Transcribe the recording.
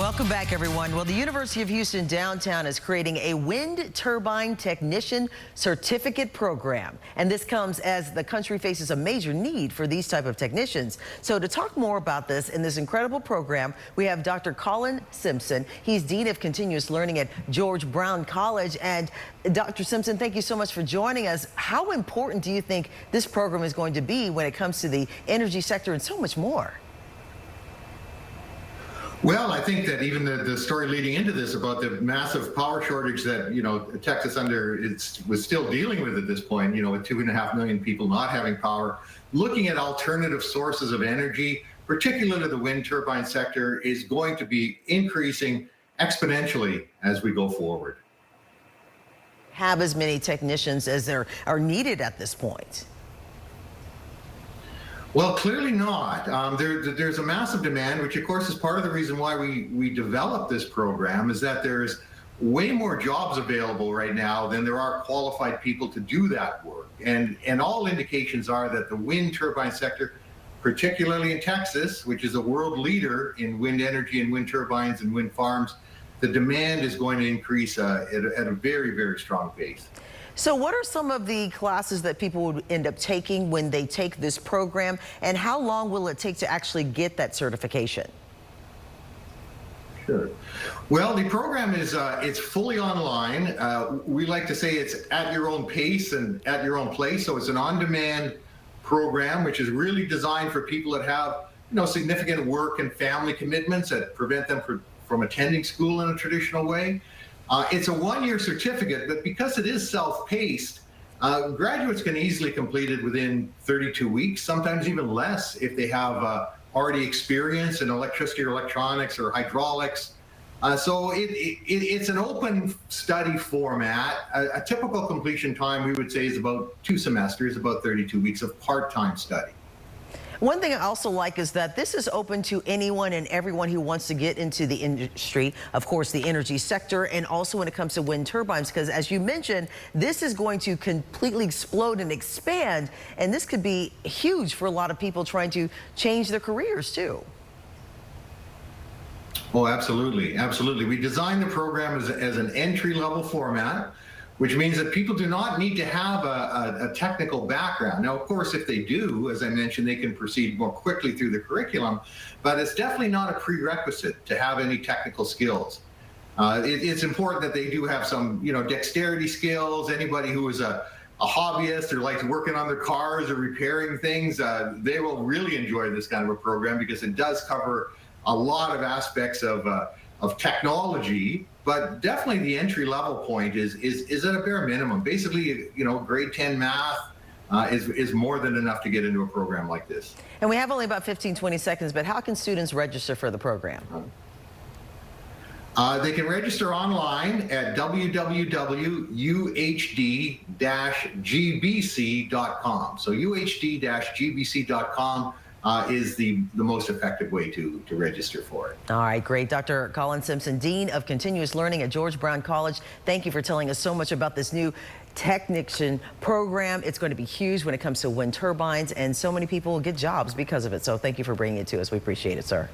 Welcome back, everyone. Well, the University of Houston downtown is creating a wind turbine technician certificate program. And this comes as the country faces a major need for these type of technicians. So to talk more about this in this incredible program, we have Dr. Colin Simpson. He's Dean of Continuous Learning at George Brown College. And Dr. Simpson, thank you so much for joining us. How important do you think this program is going to be when it comes to the energy sector and so much more? Well, I think that even the story leading into this about the massive power shortage that, Texas was still dealing with at this point, with 2.5 million people not having power, looking at alternative sources of energy, particularly the wind turbine sector, is going to be increasing exponentially as we go forward. Have as many technicians as there are needed at this point? Well, clearly not. There's a massive demand, which of course is part of the reason why we developed this program, is that there's way more jobs available right now than there are qualified people to do that work. And all indications are that the wind turbine sector, particularly in Texas, which is a world leader in wind energy and wind turbines and wind farms, the demand is going to increase at a very, very strong pace. So what are some of the classes that people would end up taking when they take this program, and how long will it take to actually get that certification? Sure. Well, the program is it's fully online. We like to say it's at your own pace and at your own place. So it's an on-demand program, which is really designed for people that have significant work and family commitments that prevent them from attending school in a traditional way. It's a one-year certificate, but because it is self-paced, graduates can easily complete it within 32 weeks, sometimes even less if they have already experience in electricity or electronics or hydraulics. So it's an open study format. A typical completion time, we would say, is about 2 semesters, about 32 weeks of part-time study. One thing I also like is that this is open to anyone and everyone who wants to get into the industry, of course, the energy sector, and also when it comes to wind turbines, because as you mentioned, this is going to completely explode and expand, and this could be huge for a lot of people trying to change their careers too. Oh, absolutely. Absolutely. We designed the program as an entry-level format, which means that people do not need to have a technical background. Now, of course, if they do, as I mentioned, they can proceed more quickly through the curriculum, but it's definitely not a prerequisite to have any technical skills. It's important that they do have some, dexterity skills. Anybody who is a hobbyist or likes working on their cars or repairing things, they will really enjoy this kind of a program because it does cover a lot of aspects of technology. But definitely the entry level point is at a bare minimum. Basically, grade 10 math is more than enough to get into a program like this. And we have only about 15-20 seconds, but how can students register for the program? They can register online at www.uhd-gbc.com. So uhd-gbc.com is the most effective way to register for it. All right, great. Dr. Colin Simpson, Dean of Continuous Learning at George Brown College. Thank you for telling us so much about this new technician program. It's going to be huge when it comes to wind turbines, and so many people will get jobs because of it. So thank you for bringing it to us. We appreciate it, sir.